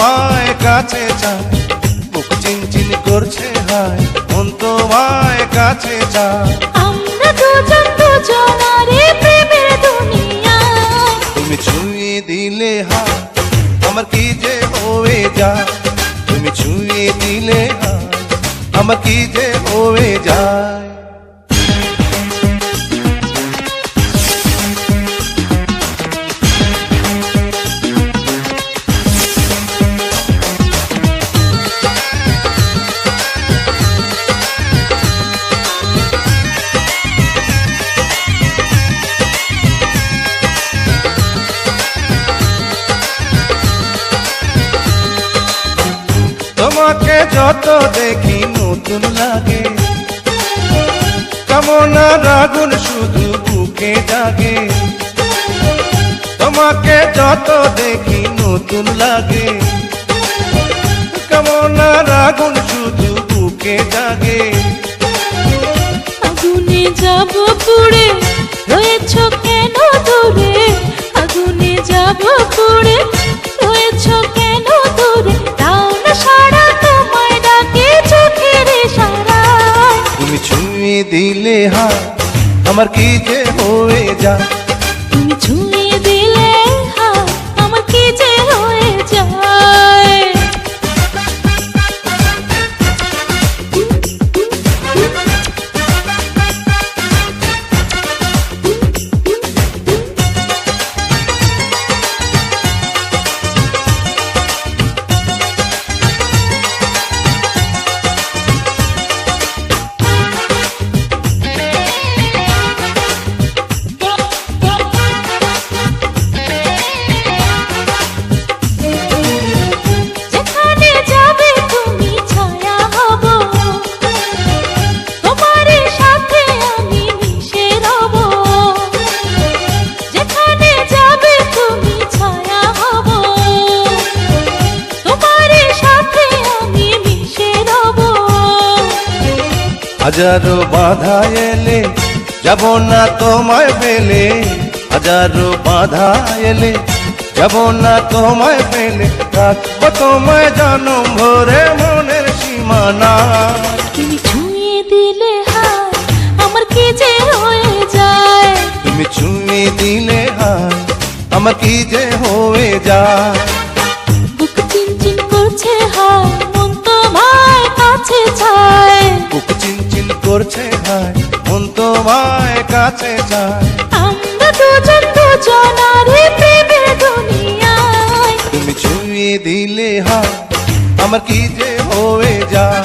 তোমায় কাছে চায়, বুক চিনচিন করছে হায়, মন তোমায় কাছে চায়। আমরা দুজন দুজনারে প্রেমের দুনিয়ায়। তুমি ছুঁয়ে দিলে হায়, আমার কি যে হয়ে যায়। তুমি ছুঁয়ে দিলে হায়, আমার কি যে হয়ে যায়। তোমাকে যত দেখি নতুন লাগে, কামনার আগুন শুধু বুকে জাগে। তোমাকে যত দেখি নতুন লাগে, কামনার আগুন শুধু বুকে জাগে। আগুনে যাব পুড়ে, রয়েছ কেন দূরে? আগুনে যাব পুড়ে, রয়েছ কেন দূরে? দাও না সারা, তোমায় ডাকে চোখের ইশারায়। তুমি ছুঁয়ে দিলে হায়, আমার কি যে হয়ে যায়। তুমি ছুঁয়ে দিলে হায়, আমার কি যে হয়ে যায়। যেখানে যাবে তুমি ছায়া হব, তোমার সাথে আমি মিশে রব। যেখানে যাবে তুমি ছায়া হব, তোমার সাথে আমি মিশে রব। হাজারো বাধা এলে যাব না তোমায় পেলে, হাজারো বাধা এলে যাব না তোমায় পেলে। রাখবো তোমায় জনম ভরে মনের সীমানা। তুমি ছুঁয়ে দিলে হায়, আমার কি যে হয়ে যায়। তুমি ছুঁয়ে দিলে হায়, আমার কি যে হয়ে যায়। বুক চিনচিন করছে হায়, মন তোমায় কাছে চায়। বুক চিনচিন করছে হায়, মন তোমায় কাছে যায়। আমরা দুজন দুজনারে প্রেমের দুনিয়ায়। তুমি ছুঁয়ে দিলে হায়, আমার কি যে হয়ে যায়।